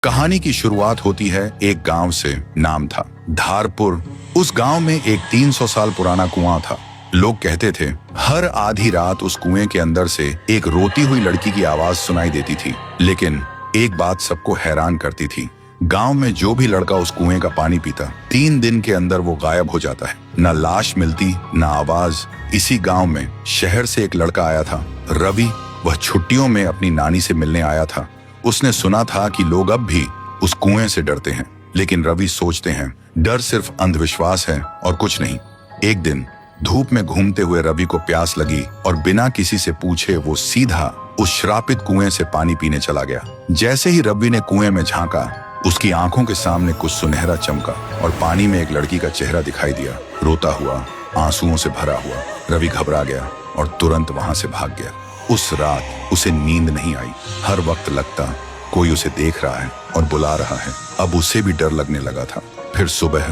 कहानी की शुरुआत होती है एक गांव से। नाम था धारपुर। उस गांव में एक 300 साल पुराना कुआं था। लोग कहते थे हर आधी रात उस कुएं के अंदर से एक रोती हुई लड़की की आवाज सुनाई देती थी। लेकिन एक बात सबको हैरान करती थी, गांव में जो भी लड़का उस कुएं का पानी पीता 3 दिन के अंदर वो गायब हो जाता है। न लाश मिलती न आवाज। इसी गांव में शहर से एक लड़का आया था, रवि। वह छुट्टियों में अपनी नानी से मिलने आया था। उसने सुना था कि लोग अब भी उस कुएं से डरते हैं, लेकिन रवि सोचते हैं डर सिर्फ अंधविश्वास है और कुछ नहीं। एक दिन धूप में घूमते हुए रवि को प्यास लगी और बिना किसी से पूछे वो सीधा उस श्रापित कुएं से पानी पीने चला गया। जैसे ही रवि ने कुएं में झांका, उसकी आंखों के सामने कुछ सुनहरा चमका और पानी में एक लड़की का चेहरा दिखाई दिया, रोता हुआ, आंसुओं से भरा हुआ। रवि घबरा गया और तुरंत वहां से भाग गया। उस रात उसे नींद नहीं आई। हर वक्त लगता कोई उसे देख रहा है और बुला रहा है। अब उसे भी डर लगने लगा था। फिर सुबह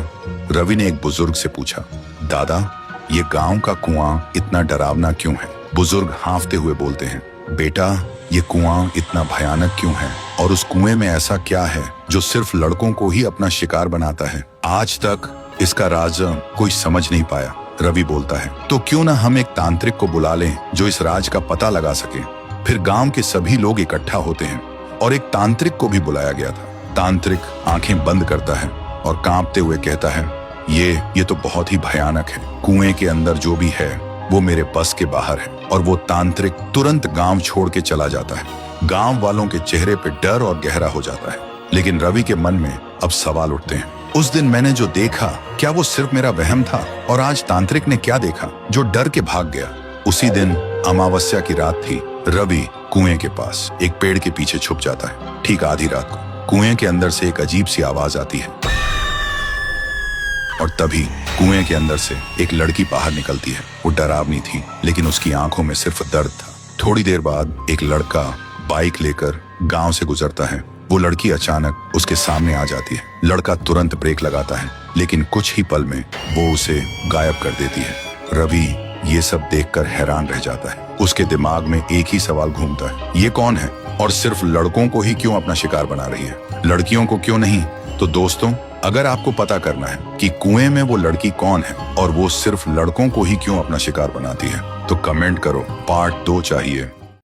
रवि ने एक बुजुर्ग से पूछा, दादा, ये गांव का कुआं इतना डरावना क्यों है? बुजुर्ग हाँफते हुए बोलते हैं, बेटा, ये कुआं इतना भयानक क्यों है और उस कुएं में ऐसा क्या है जो सिर्फ लड़कों को ही अपना शिकार बनाता है? आज तक इसका राज कोई समझ नहीं पाया। रवि बोलता है, तो क्यों ना हम एक तांत्रिक को बुला लें जो इस राज का पता लगा सके। फिर गांव के सभी लोग इकट्ठा होते हैं और एक तांत्रिक को भी बुलाया गया था। तांत्रिक आंखें बंद करता है और कांपते हुए कहता है, ये तो बहुत ही भयानक है। कुएं के अंदर जो भी है वो मेरे बस के बाहर है। और वो तांत्रिक तुरंत गांव छोड़ के चला जाता है। गांव वालों के चेहरे पे डर और गहरा हो जाता है। लेकिन रवि के मन में अब सवाल उठते हैं, उस दिन मैंने जो देखा, क्या वो सिर्फ मेरा वहम था? और आज तांत्रिक ने क्या देखा जो डर के भाग गया? उसी दिन अमावस्या की रात थी। रवि कुएं के पास एक पेड़ के पीछे छुप जाता है। ठीक आधी रात को कुएं के अंदर से एक अजीब सी आवाज आती है और तभी कुएं के अंदर से एक लड़की बाहर निकलती है। वो डरावनी थी, लेकिन उसकी आंखों में सिर्फ दर्द था। थोड़ी देर बाद एक लड़का बाइक लेकर गांव से गुजरता है। वो लड़की अचानक उसके सामने आ जाती है। लड़का तुरंत ब्रेक लगाता है, लेकिन कुछ ही पल में वो उसे गायब कर देती है। रवि ये सब देखकर हैरान रह जाता है। उसके दिमाग में एक ही सवाल घूमता है, ये कौन है और सिर्फ लड़कों को ही क्यों अपना शिकार बना रही है, लड़कियों को क्यों नहीं? तो दोस्तों, अगर आपको पता करना है कि कुएं में वो लड़की कौन है और वो सिर्फ लड़कों को ही क्यों अपना शिकार बनाती है, तो कमेंट करो, पार्ट 2 चाहिए।